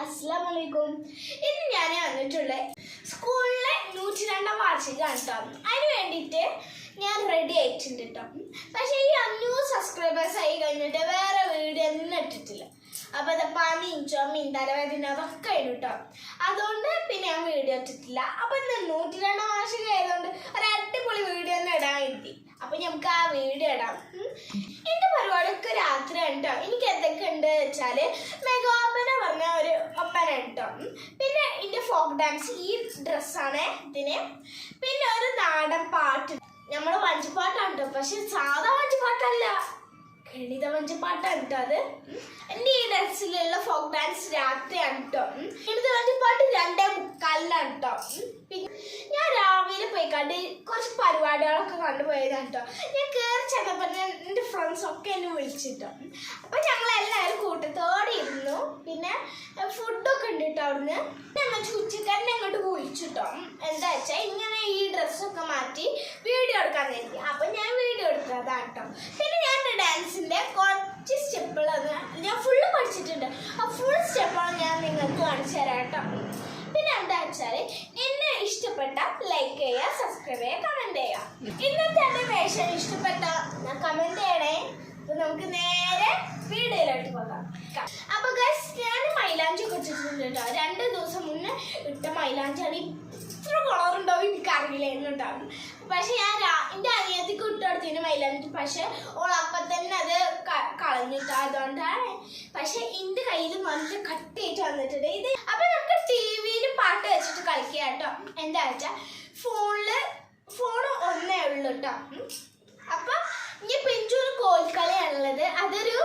അസ്സലാമലൈക്കും. ഇന്ന് ഞാൻ വന്നിട്ടുള്ള സ്കൂളിലെ 102ാം വാർഷികമാണ് കേട്ടോ. അതിന് വേണ്ടിയിട്ട് ഞാൻ റെഡി ആയിട്ടുണ്ട് കേട്ടോ. പക്ഷേ ഈ 500 സബ്സ്ക്രൈബേഴ്സ് ആയി കഴിഞ്ഞിട്ട് വേറെ വീഡിയോ ഒന്നും ഇട്ടിട്ടില്ല. അപ്പോൾ അത് പനിയും ചുമയും തലവേദന അതൊക്കെ ആയിരുന്നു കേട്ടോ. അതുകൊണ്ട് പിന്നെ ഞാൻ വീഡിയോ ഇട്ടിട്ടില്ല. അപ്പോൾ ഇന്ന് 102ാം വാർഷികം ആയതുകൊണ്ട് ഒരു അടിപൊളി വീഡിയോ ഒന്നും ഇടാൻ കിട്ടി. അപ്പോൾ നമുക്ക് ആ വീഡിയോ ഇടാം. എൻ്റെ പരിപാടിയൊക്കെ രാത്രിയാണ് കേട്ടോ. എനിക്ക് എന്തൊക്കെ ഉണ്ട് വെച്ചാൽ മെഗാപ്പന പറഞ്ഞ ഒരു ഒപ്പന കേട്ടോ. പിന്നെ എൻ്റെ ഫോക്ക് ഡാൻസ് ഈ ഡ്രസ്സാണ് ഇതിന്. പിന്നെ ഒരു നാടൻ പാട്ട്, നമ്മൾ വഞ്ചിപ്പാട്ടാണ് കേട്ടോ. പക്ഷെ സാധാ വഞ്ചിപ്പാട്ടല്ല, ഗണിത വഞ്ചിപ്പാട്ടാണ് കേട്ടോ. അത് എൻ്റെ ഈ ഡ്രസ്സിലുള്ള ഫോക്ക് ഡാൻസ് രാത്രിയാണ് കേട്ടോ. ഗണിത വഞ്ചിപ്പാട്ട് 2:45 കേട്ടോ. പിന്നെ ഞാൻ രാവിലെ പോയി കണ്ട് കുറച്ച് പരിപാടികളൊക്കെ കണ്ടുപോയതാണ് കേട്ടോ. ഞാൻ കയറി ചെന്നപ്പോൾ എൻ്റെ ഫ്രണ്ട്സൊക്കെ എന്നെ വിളിച്ചിട്ടോ. അപ്പം ഞങ്ങളെല്ലാവരും കൂട്ടത്തോടെ ഇരുന്നു. പിന്നെ ഫുഡൊക്കെ ഉണ്ട് കേട്ടോ. അവിടുന്ന് ഞങ്ങൾ ഉച്ചക്കാരനെ അങ്ങോട്ട് വിളിച്ചിട്ടോ. എന്താ വെച്ചാൽ ഇങ്ങനെ ഈ ഡ്രസ്സൊക്കെ മാറ്റി വീഡിയോ എടുക്കാൻ വേണ്ടി. അപ്പം ഞാൻ വീഡിയോ എടുത്തതാണ് കേട്ടോ. പിന്നെ ഞാൻ ഡാൻസിൻ്റെ കുറച്ച് സ്റ്റെപ്പുകളൊന്ന് ഞാൻ ഫുള്ള് പഠിച്ചിട്ടുണ്ട്. ആ ഫുൾ സ്റ്റെപ്പുകൾ ഞാൻ നിങ്ങൾക്ക് കാണിച്ചു തരാം കേട്ടോ. പിന്നെ എന്താ വെച്ചാൽ എന്നെ ഇഷ്ടപ്പെട്ട ലൈക്ക് ചെയ്യുക, സബ്സ്ക്രൈബ് ചെയ്യുക, കമൻറ്റ് ചെയ്യുക. ഇന്നത്തെ എൻ്റെ വേഷം ഇഷ്ടപ്പെട്ട കമൻറ്റ് ചെയ്യണേ. അപ്പോൾ നമുക്ക് നേരെ വീഡിയോയിലോട്ട് പോകാം. അപ്പോൾ ഗൈസ്, ഞാൻ മൈലാഞ്ചി വെച്ചിട്ടുണ്ട് കേട്ടോ. 2 ദിവസം മുന്നേ ഇട്ട മൈലാഞ്ചിയാണ്. ഇത്ര കളറുണ്ടാവും എനിക്കറിയില്ലായിരുന്നു കേട്ടോ. പക്ഷെ ഞാൻ എൻ്റെ അനിയത്തിക്ക് ഇട്ടെടുത്തിന് മൈലാഞ്ചി. പക്ഷെ ഓളപ്പം തന്നെ അത് കളഞ്ഞിട്ടോ. അതുകൊണ്ടാണ്. പക്ഷെ എൻ്റെ കയ്യിൽ നല്ല കട്ടിയായിട്ട് വന്നിട്ടുണ്ട് ഇത്. അപ്പം നമുക്ക് TV-യിൽ പാട്ട് വെച്ചിട്ട് കളിക്കുക കേട്ടോ. എന്താ വെച്ചാൽ ഫോൺ ഒന്നേ ഉള്ളൂ കേട്ടോ. അപ്പം ഇനി പിഞ്ചൊരു കോൽക്കളിയാണുള്ളത്. അതൊരു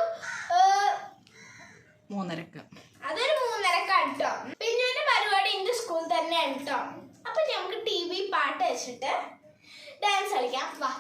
3:30. അതൊരു 3:30 കേട്ടോ. പിഞ്ചുവിൻ്റെ പരിപാടി എൻ്റെ സ്കൂളിൽ തന്നെയാണ് കേട്ടോ. അപ്പം നമുക്ക് TV പാട്ട് വെച്ചിട്ട് ഡാൻസ് കളിക്കാം. വാ.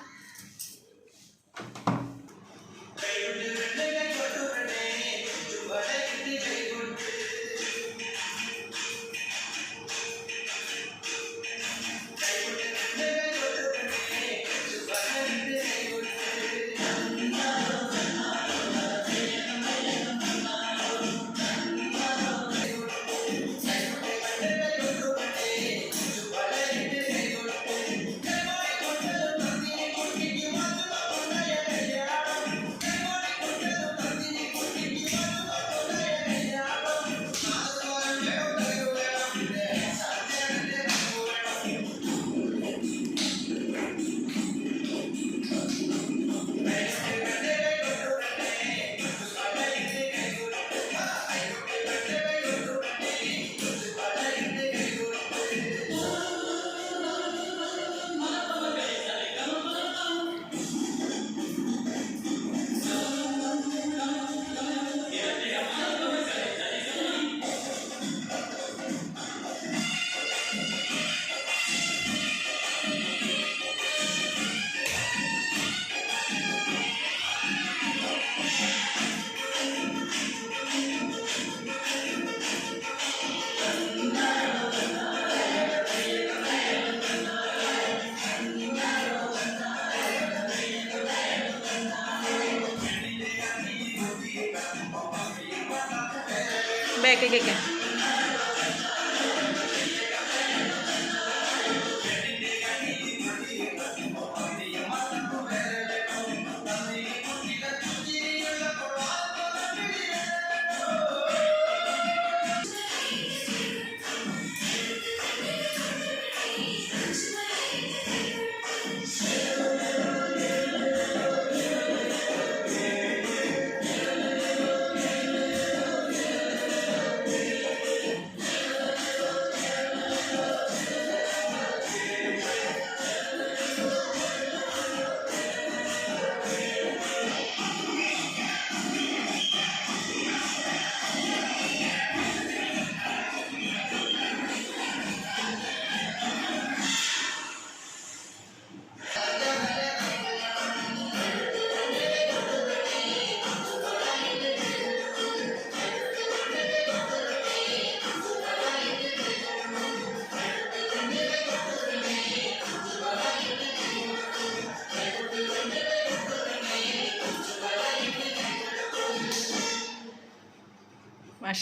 ബാക്കിലേക്ക്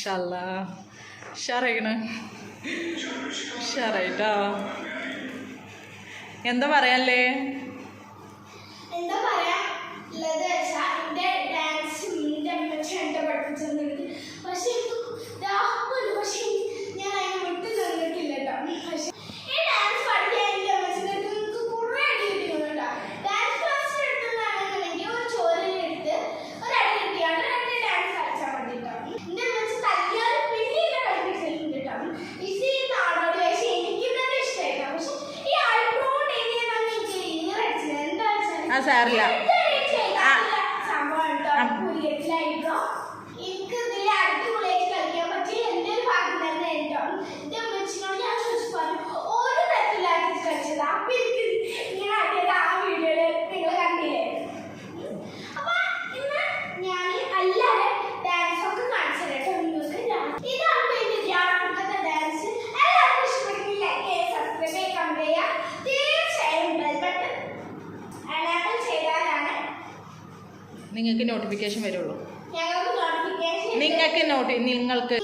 മാഷാല്ലാ ഉഷാറായിക്കണ് ഉഷാറായിട്ടോ എന്താ പറയാല്ലേ എന്താ പറയാ ഉള്ളത് വെച്ചാൽ എന്റെ ഡാൻസ് എന്റെ അമ്മച്ചി എന്റെ പഠിപ്പിച്ചെന്നിട്ട് പക്ഷെ എനിക്ക് ദാഹമുണ്ട് പക്ഷെ ഞാൻ അതിനെ വിട്ട് നിന്നിട്ടില്ല കേട്ടോ പക്ഷെ ഈ ഡാൻസ് പഠിക്കാൻ എന്റെ അമ്മച്ചിന്റെ അടുത്ത് എനിക്ക് കുറെ അടി കിട്ടിയുണ്ടോ ഡാൻസ് ക്ലാസ് എടുക്കുന്നതാണെന്നുണ്ടെങ്കിൽ ഒരു ചോരയിലെടുത്ത് ഒരു അടി കിട്ടിയാണ് രണ്ട് ഡാൻസ് കളിച്ചാൽ മതി കേട്ടോ എന്റെ അമ്മച്ചി തല്ലിയാൽ പിന്നെ എന്നെ പഠിപ്പിച്ചിട്ടുണ്ട് കേട്ടോ ഇത് ഈ നാടോടി പക്ഷെ എനിക്ക് തന്നെ ഇഷ്ടമായിട്ടോ പക്ഷെ ഈ ഐബ്രോണ്ട് എങ്ങനെയാണെന്ന് എനിക്ക് ഈറടിച്ചത് എന്താ വെച്ചാൽ ആ സാറില്ല എനിക്ക് ഇതിൽ അടിപൊളിയായിട്ട് കളിക്കാൻ പറ്റി എന്റെ ഒരു ഭാഗ്യം തന്നെ ഉണ്ടോ എന്റെ അമ്മച്ചിനോട് ഞാൻ ചോദിച്ചു പറഞ്ഞു ഒരു തരത്തിലാക്കി കളിച്ചത് അപ്പൊ എനിക്ക് ഇങ്ങനെ അടിയത് ആ വീഡിയോയില് നിങ്ങൾ കണ്ടില്ലേ അപ്പൊ ഇന്ന് ഞാൻ അല്ലാതെ ഡാൻസ് ഒക്കെ കാണിച്ചു കേട്ടോ നിങ്ങൾക്ക് ഇതാണ് എന്റെ രാത്രിക്കത്തെ ഡാൻസ് എല്ലാവർക്കും ഇഷ്ടപ്പെട്ടില്ല സബ്സ്ക്രൈബ് കമന്റ് ചെയ്യുക തീർച്ചയായും ബെൽ ബട്ടൺ എനേബിൾ ചെയ്താലാണ് നിങ്ങൾക്ക് നോട്ടിഫിക്കേഷൻ വരുള്ളൂ ഞങ്ങൾക്ക് നോട്ടിഫിക്കേഷൻ നിങ്ങൾക്ക്